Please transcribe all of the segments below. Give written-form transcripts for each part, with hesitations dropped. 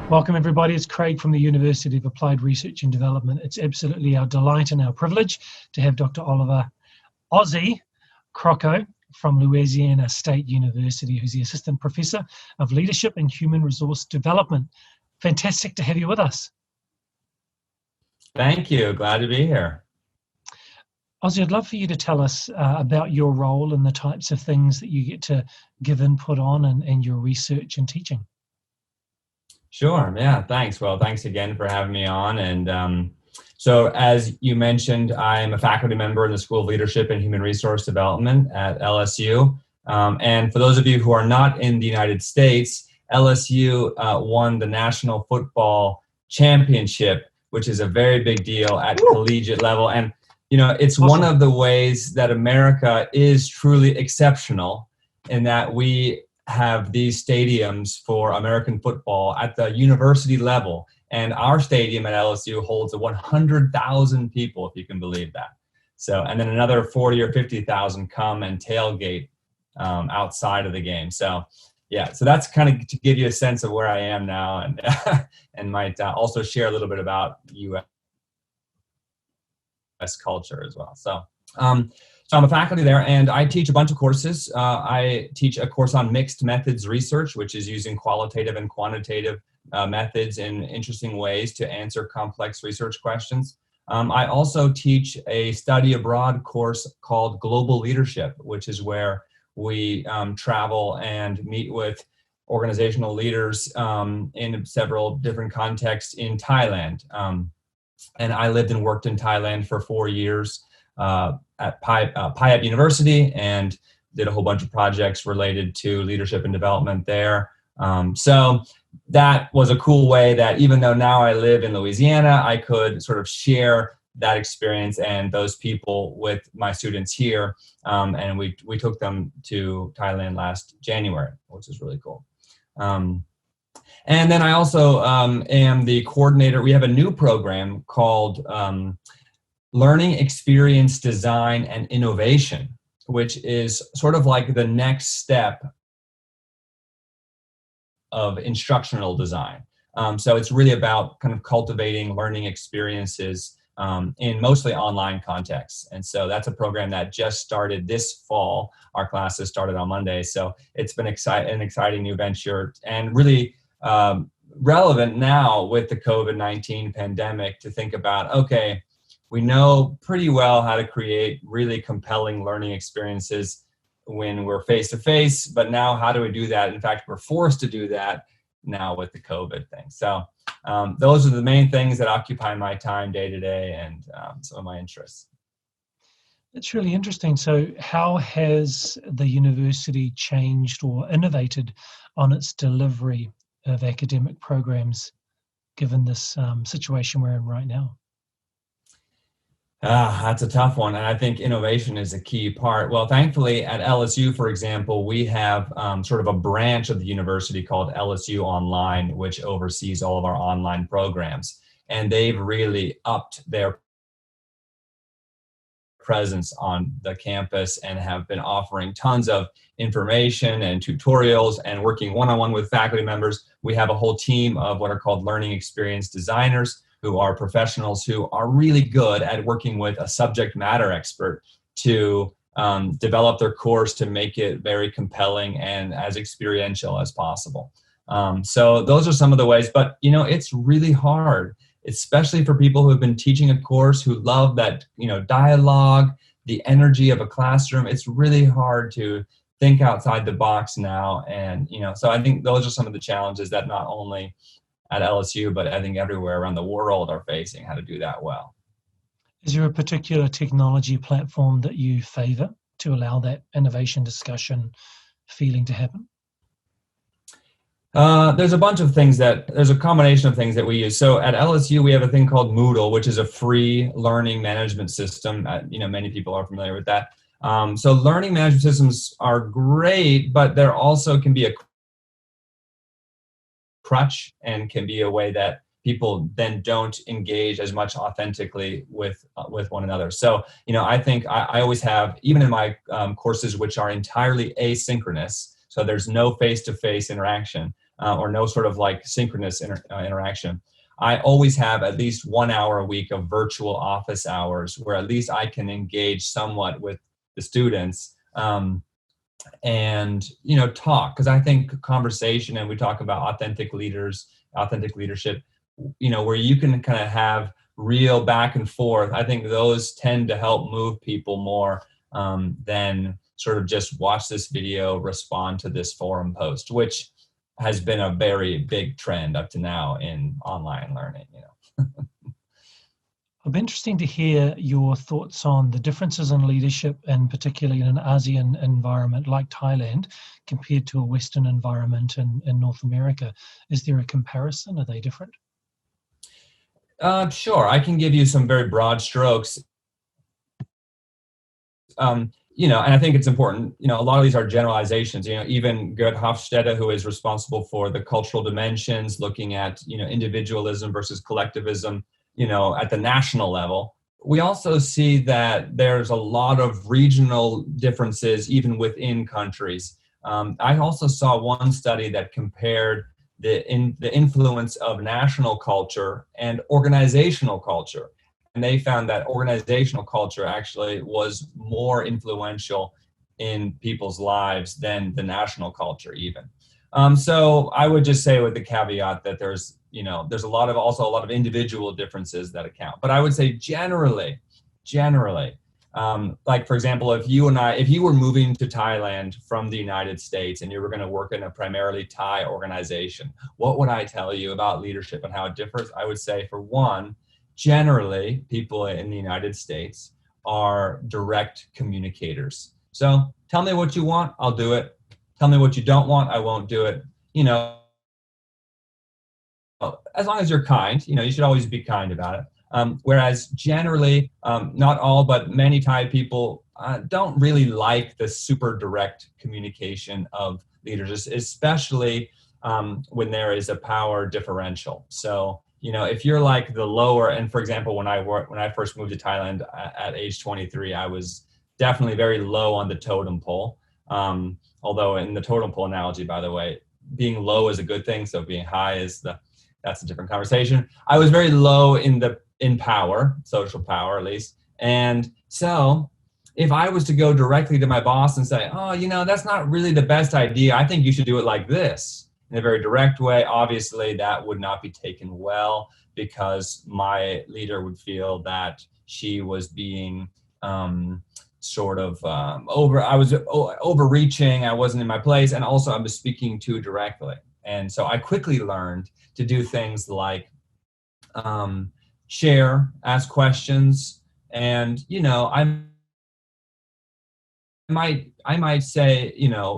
Welcome everybody, it's Craig from the University of Applied Research and Development. It's absolutely our delight and our privilege to have Dr. Oliver Ozzie Crocco from Louisiana State University, who's the Assistant Professor of Leadership and Human Resource Development. Fantastic to have you with us. Thank you, glad to be here. Ozzie, I'd love for you to tell us about your role and the types of things that you get to give input on and your research and teaching. Sure, yeah, thanks. Well, thanks again for having me on. And so as you mentioned, I'm a faculty member in the School of Leadership and Human Resource Development at LSU. And for those of you who are not in the United States, LSU won the National Football Championship, which is a very big deal at collegiate level. And, you know, it's awesome. One of the ways that America is truly exceptional in that we have these stadiums for American football at the university level. And our stadium at LSU holds 100,000 people, if you can believe that. So, and then another 40 or 50,000 come and tailgate outside of the game. So, yeah, so that's kind of to give you a sense of where I am now, and and might also share a little bit about U.S. culture as well. So I'm a faculty there, and I teach a bunch of courses. I teach a course on mixed methods research, which is using qualitative and quantitative methods in interesting ways to answer complex research questions. I also teach a study abroad course called Global Leadership, which is where we travel and meet with organizational leaders in several different contexts in Thailand. And I lived and worked in Thailand for 4 years at PIAP University, and did a whole bunch of projects related to leadership and development there. So that was a cool way that even though now I live in Louisiana, I could sort of share that experience and those people with my students here. And we took them to Thailand last January, which is really cool. And then I also am the coordinator. We have a new program called Learning Experience Design and Innovation, which is sort of like the next step of instructional design. So it's really about kind of cultivating learning experiences in mostly online contexts. And so that's a program that just started this fall. Our classes started on Monday. So it's been an exciting new venture, and really relevant now with the COVID-19 pandemic to think about, okay, we know pretty well how to create really compelling learning experiences when we're face-to-face, but now how do we do that? In fact, we're forced to do that now with the COVID thing. So those are the main things that occupy my time day to day, and some of my interests. It's really interesting. So how has the university changed or innovated on its delivery of academic programs, given this situation we're in right now? That's a tough one. And I think innovation is a key part. Well, thankfully at LSU, for example, we have sort of a branch of the university called LSU Online, which oversees all of our online programs. And they've really upped their presence on the campus and have been offering tons of information and tutorials and working one-on-one with faculty members. We have a whole team of what are called learning experience designers, who are professionals who are really good at working with a subject matter expert to develop their course to make it very compelling and as experiential as possible. So those are some of the ways, but you know, it's really hard, especially for people who have been teaching a course, who love that, you know, dialogue, the energy of a classroom. It's really hard to think outside the box now. And, you know, so I think those are some of the challenges that not only at LSU, but I think everywhere around the world are facing, how to do that well. Is there a particular technology platform that you favor to allow that innovation discussion feeling to happen? There's a bunch of things there's a combination of things that we use. So at LSU, we have a thing called Moodle, which is a free learning management system. You know, many people are familiar with that. So learning management systems are great, but there also can be a crutch and can be a way that people then don't engage as much authentically with one another. So, you know, I think I always have, even in my courses, which are entirely asynchronous, so there's no face-to-face interaction, or no sort of like synchronous interaction, I always have at least 1 hour a week of virtual office hours where at least I can engage somewhat with the students, and talk, because I think conversation, and we talk about authentic leadership, where you can kind of have real back and forth. I think those tend to help move people more than sort of just watch this video, respond to this forum post, which has been a very big trend up to now in online learning. It'll be interesting to hear your thoughts on the differences in leadership, and particularly in an ASEAN environment like Thailand compared to a Western environment in North America. Is there a comparison? Are they different? Sure, I can give you some very broad strokes. And I think it's important, a lot of these are generalizations, even Gerd Hofstede, who is responsible for the cultural dimensions, looking at, individualism versus collectivism, at the national level. We also see that there's a lot of regional differences even within countries. I also saw one study that compared the influence of national culture and organizational culture. And they found that organizational culture actually was more influential in people's lives than the national culture even. So I would just say, with the caveat that there's a lot of individual differences that account. But I would say generally, like, for example, if you were moving to Thailand from the United States and you were going to work in a primarily Thai organization, what would I tell you about leadership and how it differs? I would say, for one, generally, people in the United States are direct communicators. So tell me what you want, I'll do it. Tell me what you don't want, I won't do it. As long as you're kind, you should always be kind about it. Whereas generally, not all, but many Thai people don't really like the super direct communication of leaders, especially when there is a power differential. So, if you're like the lower, and for example, when I first moved to Thailand at age 23, I was definitely very low on the totem pole. Although in the totem pole analogy, by the way, being low is a good thing. So being high that's a different conversation. I was very low in power, social power at least. And so if I was to go directly to my boss and say, oh, that's not really the best idea, I think you should do it like this, in a very direct way, obviously that would not be taken well, because my leader would feel that she was being I was overreaching, I wasn't in my place, and also I was speaking too directly. And so I quickly learned to do things like share, ask questions, and I might say,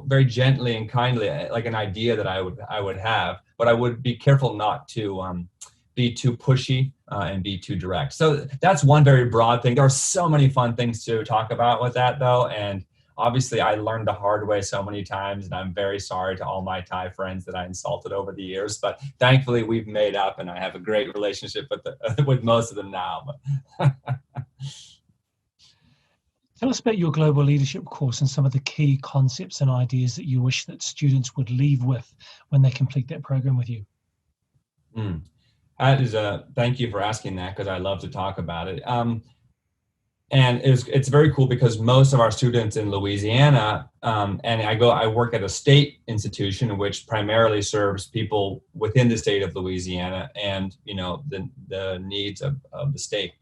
very gently and kindly, like an idea that I would have, but I would be careful not to be too pushy and be too direct. So that's one very broad thing. There are so many fun things to talk about with that, though, and obviously I learned the hard way so many times, and I'm very sorry to all my Thai friends that I insulted over the years, but thankfully we've made up, and I have a great relationship with most of them now. Tell us about your global leadership course and some of the key concepts and ideas that you wish that students would leave with when they complete that program with you. Thank you for asking that, because I love to talk about it. And it's very cool because most of our students in Louisiana, and I work at a state institution which primarily serves people within the state of Louisiana and the needs of the state.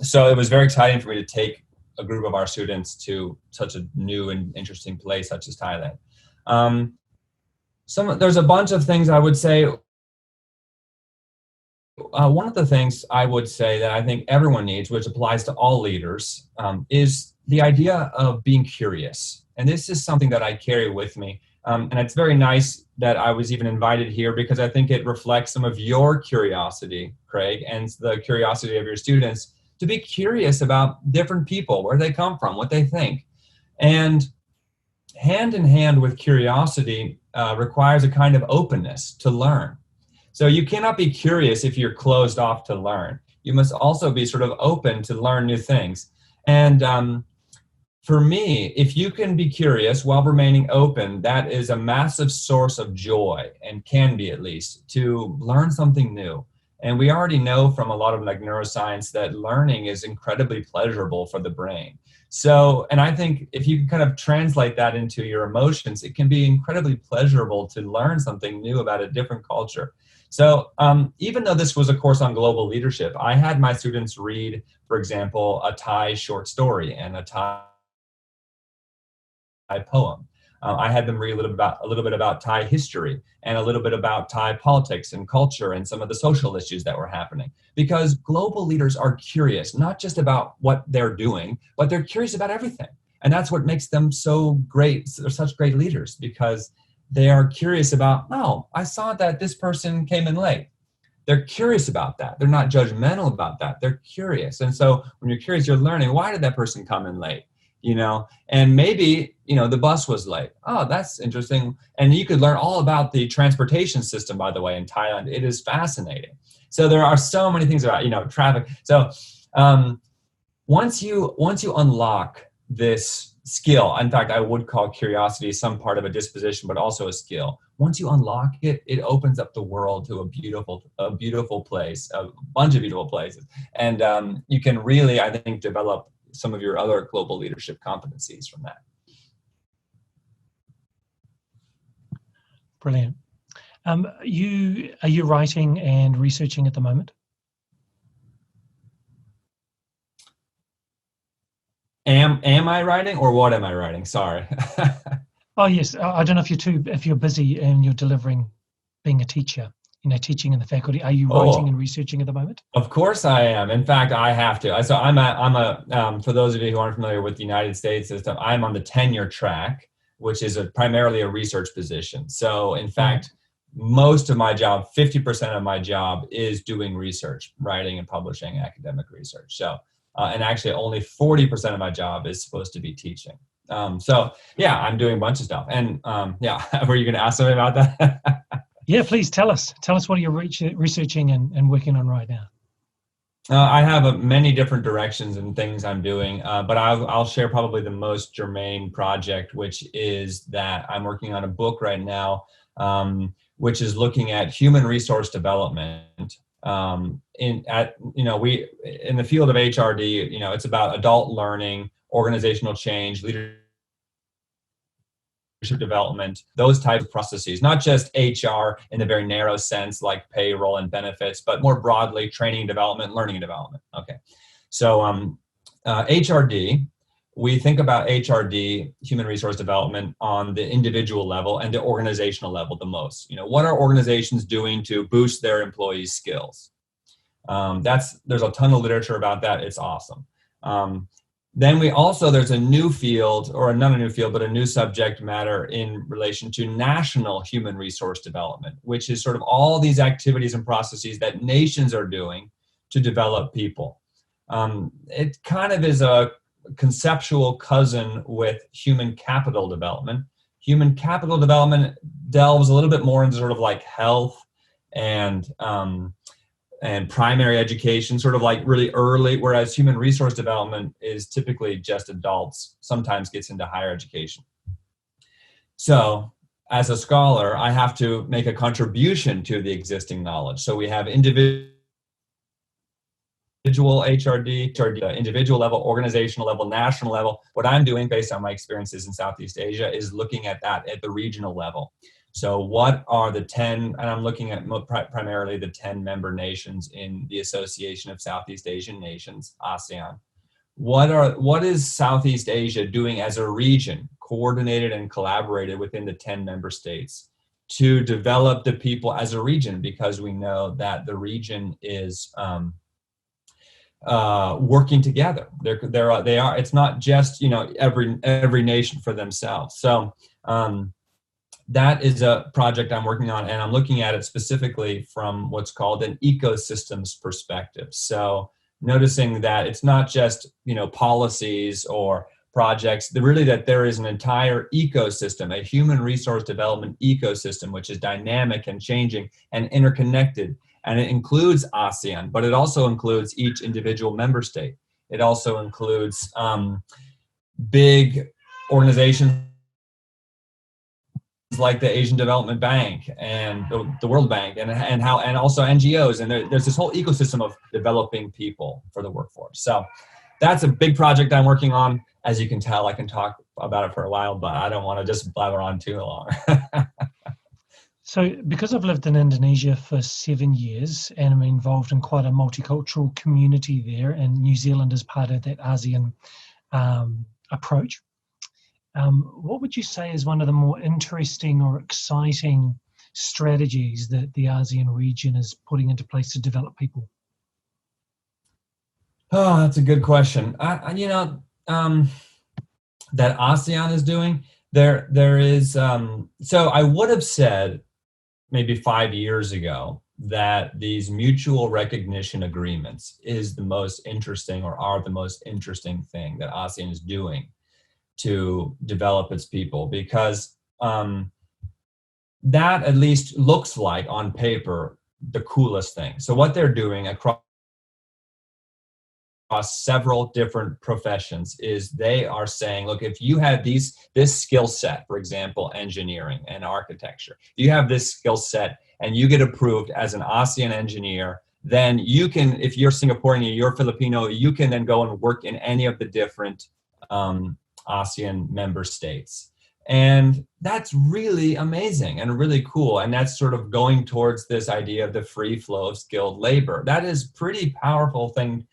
So it was very exciting for me to take a group of our students to such a new and interesting place such as Thailand. There's a bunch of things I would say. One of the things I would say that I think everyone needs, which applies to all leaders, is the idea of being curious. And this is something that I carry with me. And it's very nice that I was even invited here, because I think it reflects some of your curiosity, Craig, and the curiosity of your students, to be curious about different people, where they come from, what they think. And hand in hand with curiosity requires a kind of openness to learn. So you cannot be curious if you're closed off to learn. You must also be sort of open to learn new things. And for me, if you can be curious while remaining open, that is a massive source of joy, and can be at least, to learn something new. And we already know from a lot of like neuroscience that learning is incredibly pleasurable for the brain. So, and I think if you can kind of translate that into your emotions, it can be incredibly pleasurable to learn something new about a different culture. So even though this was a course on global leadership, I had my students read, for example, a Thai short story and a Thai poem. I had them read a little bit about Thai history and a little bit about Thai politics and culture and some of the social issues that were happening. Because global leaders are curious, not just about what they're doing, but they're curious about everything. And that's what makes them so great. They're such great leaders, because they are curious about, oh, I saw that this person came in late. They're curious about that. They're not judgmental about that. They're curious. And so when you're curious, you're learning, why did that person come in late? And maybe, the bus was late. Oh, that's interesting. And you could learn all about the transportation system, by the way, in Thailand. It is fascinating. So there are so many things about, traffic. So once you unlock this skill, in fact, I would call curiosity some part of a disposition, but also a skill. Once you unlock it, it opens up the world to a beautiful place, a bunch of beautiful places. And you can really, I think, develop some of your other global leadership competencies from that. Brilliant. Are you writing and researching at the moment? Am I writing, or what am I writing? Sorry. Oh yes, I don't know if you're busy and you're delivering, being a teacher, teaching in the faculty. Are you writing and researching at the moment? Of course I am. In fact, I have to. So I'm for those of you who aren't familiar with the United States system, I'm on the tenure track, which is primarily a research position. So in fact, most of my job, 50% of my job, is doing research, writing and publishing academic research. So, and actually only 40% of my job is supposed to be teaching. So yeah, I'm doing a bunch of stuff. And were you going to ask something about that? Yeah, please tell us what you're researching and working on right now. I have many different directions and things I'm doing, but I'll share probably the most germane project, which is that I'm working on a book right now, which is looking at human resource development. In the field of HRD, it's about adult learning, organizational change, leadership development, those types of processes, not just HR in the very narrow sense like payroll and benefits, but more broadly training and development, learning and development. Okay. So HRD, we think about HRD, human resource development, on the individual level and the organizational level the most. What are organizations doing to boost their employees' skills? There's a ton of literature about that. It's awesome. Then there's a new field, or not a new field, but a new subject matter in relation to national human resource development, which is sort of all these activities and processes that nations are doing to develop people. It kind of is a conceptual cousin with human capital development. Human capital development delves a little bit more into sort of like health and primary education, sort of like really early, whereas human resource development is typically just adults, sometimes gets into higher education. So as a scholar, I have to make a contribution to the existing knowledge. So we have individual HRD, individual level, organizational level, national level. What I'm doing based on my experiences in Southeast Asia is looking at that at the regional level. So what are the 10, and I'm looking at primarily the 10 member nations in the Association of Southeast Asian Nations, ASEAN. What is Southeast Asia doing as a region, coordinated and collaborated within the 10 member states, to develop the people as a region? Because we know that the region is working together. They are. It's not just every nation for themselves. So. That is a project I'm working on, and I'm looking at it specifically from what's called an ecosystems perspective. So noticing that it's not just, policies or projects, that there is an entire ecosystem, a human resource development ecosystem, which is dynamic and changing and interconnected. And it includes ASEAN, but it also includes each individual member state. It also includes big organizations like the Asian Development Bank and the World Bank and also NGOs. And there's this whole ecosystem of developing people for the workforce. So that's a big project I'm working on. As you can tell, I can talk about it for a while, but I don't want to just blabber on too long. So because I've lived in Indonesia for 7 years and I'm involved in quite a multicultural community there, and New Zealand is part of that ASEAN approach, what would you say is one of the more interesting or exciting strategies that the ASEAN region is putting into place to develop people? Oh, that's a good question. That ASEAN is doing, there is, so I would have said maybe 5 years ago that these mutual recognition agreements is the most interesting, or are the most interesting thing that ASEAN is doing to develop its people, because that at least looks like on paper the coolest thing. So what they're doing across several different professions is they are saying, look, if you have this skill set, for example, engineering and architecture, you have this skill set and you get approved as an ASEAN engineer, then you can, if you're Singaporean, you're Filipino, you can then go and work in any of the different ASEAN member states. And that's really amazing and really cool. And that's sort of going towards this idea of the free flow of skilled labor. That is pretty powerful thing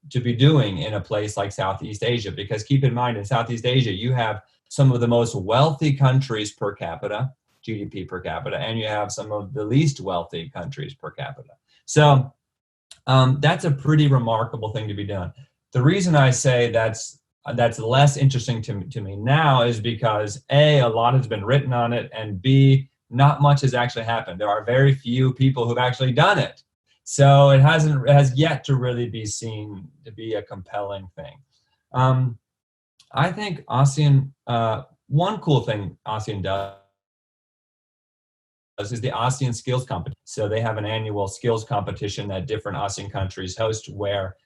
to be doing in a place like Southeast Asia, because keep in mind, in Southeast Asia, you have some of the most wealthy countries per capita, GDP per capita, and you have some of the least wealthy countries per capita. So that's a pretty remarkable thing to be done. The reason I say that's less interesting to me now is because A, a lot has been written on it, and B, not much has actually happened. There are very few people who've actually done it. So it has yet to really be seen to be a compelling thing. I think ASEAN, one cool thing ASEAN does is the ASEAN skills competition. So they have an annual skills competition that different ASEAN countries host, where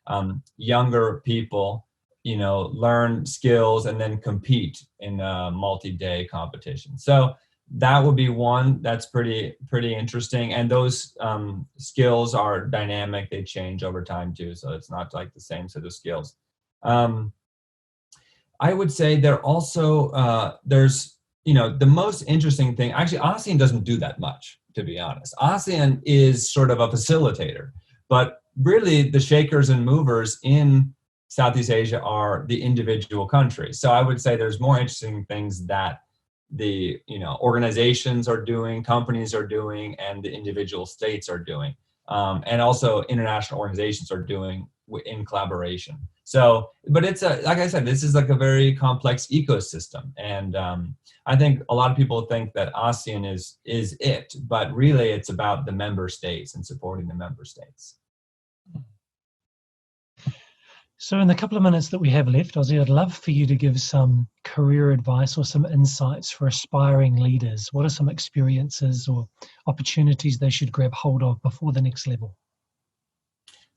younger people, learn skills and then compete in a multi-day competition. So that would be one that's pretty interesting. And those skills are dynamic. They change over time too. So it's not like the same set of skills. I would say there also, there's, the most interesting thing, actually ASEAN doesn't do that much, to be honest. ASEAN is sort of a facilitator, but really the shakers and movers in Southeast Asia are the individual countries. So I would say there's more interesting things that the organizations are doing, companies are doing, and the individual states are doing, and also international organizations are doing in collaboration. So, but it's like I said, this is like a very complex ecosystem, and I think a lot of people think that ASEAN is it, but really it's about the member states and supporting the member states. So in the couple of minutes that we have left, Ozzie, I'd love for you to give some career advice or some insights for aspiring leaders. What are some experiences or opportunities they should grab hold of before the next level?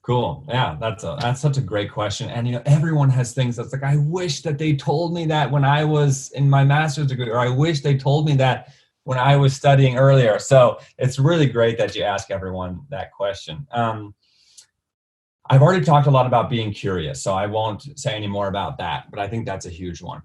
Cool. Yeah, that's such a great question. And everyone has things that's like, I wish that they told me that when I was in my master's degree, or I wish they told me that when I was studying earlier. So it's really great that you ask everyone that question. I've already talked a lot about being curious, so I won't say any more about that, but I think that's a huge one.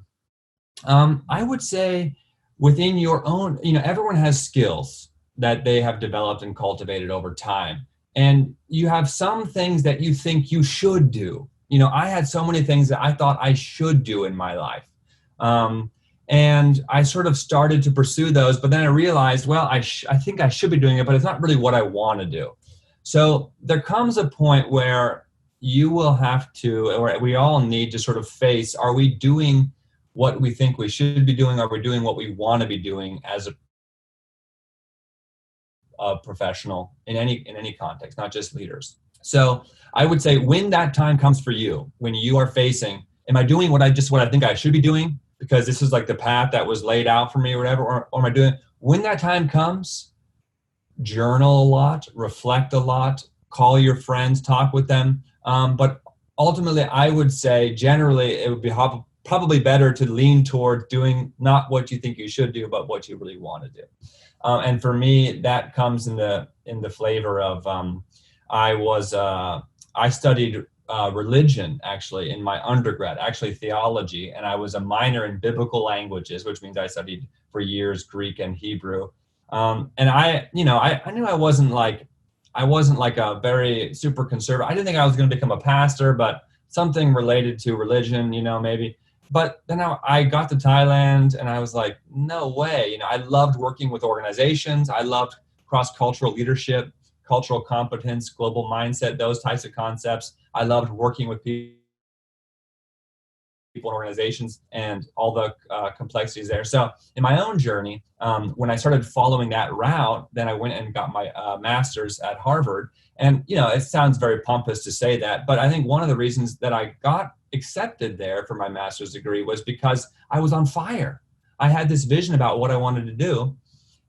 I would say within your own, everyone has skills that they have developed and cultivated over time. And you have some things that you think you should do. I had so many things that I thought I should do in my life. And I sort of started to pursue those, but then I realized, well, I think I should be doing it, but it's not really what I want to do. So there comes a point where you will have to, or we all need to sort of face, are we doing what we think we should be doing? Are we doing what we want to be doing as a professional in any context, not just leaders? So I would say when that time comes for you, when you are facing, am I doing what I think I should be doing because this is like the path that was laid out for me or whatever, or am I doing, when that time comes, journal a lot, reflect a lot, call your friends, talk with them. But ultimately, I would say generally it would be probably better to lean toward doing not what you think you should do, but what you really want to do. And for me, that comes in the flavor of I studied religion actually in my undergrad, actually theology, and I was a minor in biblical languages, which means I studied for years Greek and Hebrew. And I knew I wasn't like a very super conservative. I didn't think I was going to become a pastor, but something related to religion, maybe. But then I got to Thailand and I was like, no way. I loved working with organizations. I loved cross-cultural leadership, cultural competence, global mindset, those types of concepts. I loved working with people and organizations and all the complexities there. So in my own journey, when I started following that route, then I went and got my master's at Harvard. And, it sounds very pompous to say that, but I think one of the reasons that I got accepted there for my master's degree was because I was on fire. I had this vision about what I wanted to do,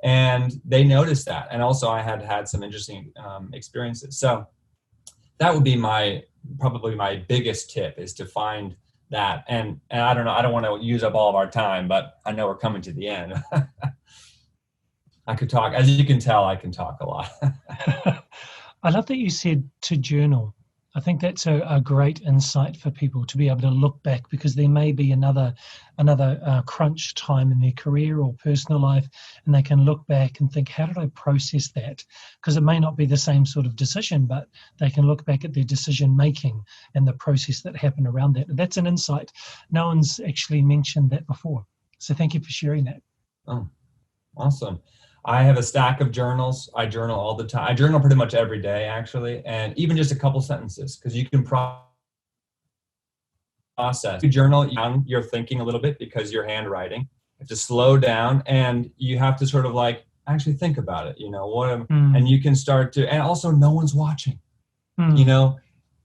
and they noticed that. And also I had some interesting experiences. So that would be probably my biggest tip, is to find that. And I don't know, I don't want to use up all of our time, but I know we're coming to the end. I could talk, as you can tell, I can talk a lot. I love that you said to journal. I think that's a great insight for people to be able to look back, because there may be another crunch time in their career or personal life, and they can look back and think, how did I process that? Because it may not be the same sort of decision, but they can look back at their decision making and the process that happened around that. And that's an insight. No one's actually mentioned that before. So thank you for sharing that. Oh, awesome. I have a stack of journals. I journal all the time. I journal pretty much every day, actually, and even just a couple sentences, because you can process. You journal, you're thinking a little bit because you're handwriting. You have to slow down, and you have to sort of like actually think about it. And you can start to, and also no one's watching.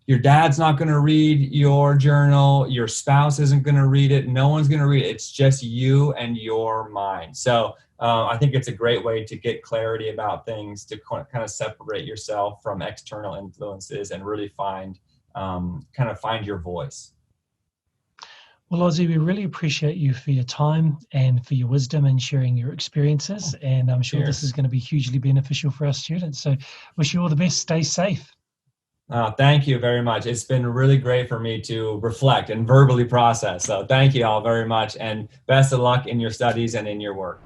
Your dad's not going to read your journal. Your spouse isn't going to read it. No one's going to read it. It's just you and your mind. So I think it's a great way to get clarity about things, to kind of separate yourself from external influences and really find your voice. Well, Ozzie, we really appreciate you for your time and for your wisdom and sharing your experiences. And I'm sure this is going to be hugely beneficial for our students. So wish you all the best. Stay safe. Thank you very much. It's been really great for me to reflect and verbally process. So thank you all very much, and best of luck in your studies and in your work.